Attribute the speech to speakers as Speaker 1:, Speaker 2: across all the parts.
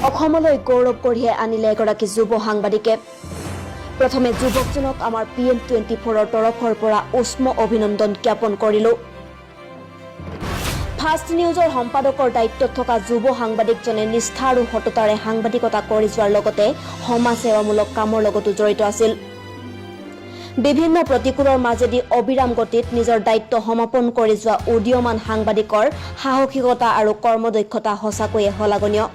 Speaker 1: অসমলৈ গৌৰৱ কঢ়িয়াই আনিলে এগৰাকী যুৱ সাংবাদিকে প্ৰথমে যুৱকজনক আমাৰ PM24ৰ তৰফৰ পৰা উষ্ম অভিনন্দন জ্ঞাপন কৰিলো ফাষ্ট নিউজৰ সম্পাদকৰ দায়িত্বত থকা যুৱ সাংবাদিকজনে নিষ্ঠা আৰু সততাৰে সাংবাদিকতা কৰি যোৱাৰ লগতে সমাজ সেৱামূলক কামৰ লগতো জড়িত আছিল বিভিন্ন প্ৰতিকূলৰ মাজেদি অবিৰাম গতিত নিজৰ দায়িত্ব সমাপন কৰি যোৱা উদীয়মান সাংবাদিকৰ সাহসিকতা আৰু কৰ্মদক্ষতা সঁচাকৈয়ে শলাগনীয়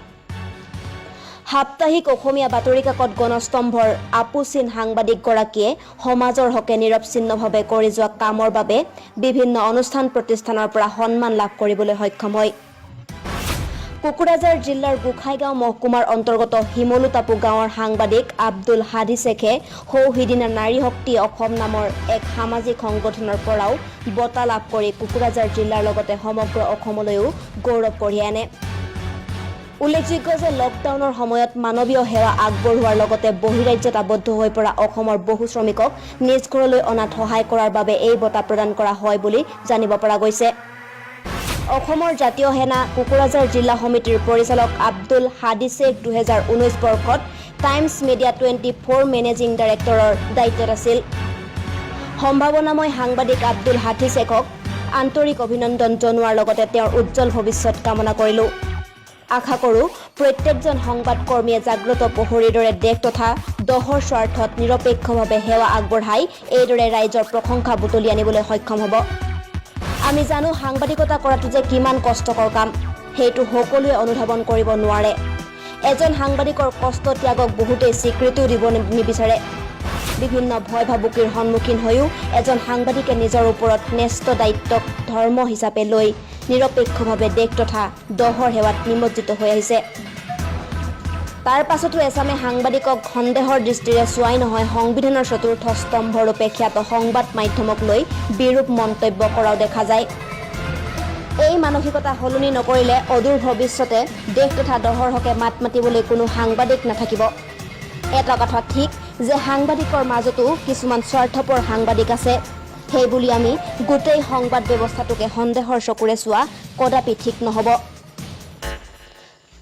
Speaker 1: সাপ্তাহিক অসমীয়া বাতৰি কাকত গণস্তম্ভৰ আপুচিন সাংবাদিকগৰাকীয়ে সমাজৰ হকে নিৰৱচ্ছিন্নভাৱে কৰি যোৱা কামৰ বাবে বিভিন্ন অনুষ্ঠান প্ৰতিষ্ঠানৰ পৰা সন্মান লাভ কৰিবলৈ সক্ষম হয় কোকৰাঝাৰ জিলাৰ গোখাইগাঁও মহকুমাৰ অন্তৰ্গত হিমলুতাপু গাঁৱৰ সাংবাদিক আব্দুল হাদি শেখে সৌহিদিনা নাৰী শক্তি অসম নামৰ এক সামাজিক সংগঠনৰ পৰাও বঁটা লাভ কৰি কোকৰাঝাৰ জিলাৰ লগতে সমগ্ৰ অসমলৈও গৌৰৱ কঢ়িয়াই আনে উল্লেখযোগ্য যে লকডাউনৰ সময়ত মানৱীয় সেৱা আগবঢ়োৱাৰ লগতে বহিৰাজ্যত আবদ্ধ হৈ পৰা অসমৰ বহু শ্ৰমিকক নিজ ঘৰলৈ অনাত সহায় কৰাৰ বাবে এই বঁটা প্ৰদান কৰা হয় বুলি জানিব পৰা গৈছে অসমৰ জাতীয় সেনা কোকৰাঝাৰ জিলা সমিতিৰ পৰিচালক আব্দুল হাদি শেখ 2019 বৰ্ষত টাইমছ মিডিয়া 24 মেনেজিং ডাইৰেক্টৰৰ দায়িত্বত আছিল সম্ভাৱনাময় সাংবাদিক আব্দুল হাদি শেখক আন্তৰিক অভিনন্দন জনোৱাৰ লগতে তেওঁৰ উজ্জ্বল ভৱিষ্যত কামনা কৰিলো আশা কৰো প্ৰত্যেকজন সংবাদকৰ্মীয়ে জাগ্ৰত প্ৰহৰীৰ দৰে দেশ তথা দহৰ স্বাৰ্থত নিৰপেক্ষভাৱে সেৱা আগবঢ়াই এইদৰে ৰাইজৰ প্ৰশংসা বুটলি আনিবলৈ সক্ষম হ'ব আমি জানো সাংবাদিকতা কৰাটো যে কিমান কষ্টকৰ কাম সেইটো সকলোৱে অনুধাৱন কৰিব নোৱাৰে এজন সাংবাদিকৰ কষ্ট ত্যাগক বহুতেই স্বীকৃতিও দিব নিবিচাৰে বিভিন্ন ভয় ভাবুকিৰ সন্মুখীন হৈও এজন সাংবাদিকে নিজৰ ওপৰত ন্যস্ত দায়িত্বক ধৰ্ম হিচাপে লৈ নিৰপেক্ষভাৱে দেশ তথা দহৰ সেৱাত নিমজ্জিত হৈ আহিছে তাৰ পাছতো এছামে সাংবাদিকক সন্দেহৰ দৃষ্টিৰে চোৱাই নহয় সংবিধানৰ চতুৰ্থ স্তম্ভৰূপে খ্যাত সংবাদ মাধ্যমক লৈ বিৰূপ মন্তব্য কৰাও দেখা যায় এই মানসিকতা সলনি নকৰিলে অদূৰ ভৱিষ্যতে দেশ তথা দহৰ হকে মাত মাতিবলৈ কোনো সাংবাদিক নাথাকিব এটা কথা ঠিক যে সাংবাদিকৰ মাজতো কিছুমান স্বাৰ্থপৰ সাংবাদিক আছে সেইবুলি আমি গোটেই সংবাদ ব্যৱস্থাটোকে সন্দেহৰ চকুৰে চোৱা কদাপি ঠিক নহ'ব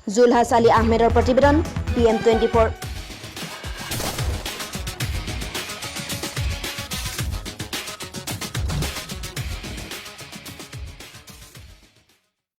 Speaker 1: জুলহাছ আলী আহমেদৰ প্ৰতিবেদন PM24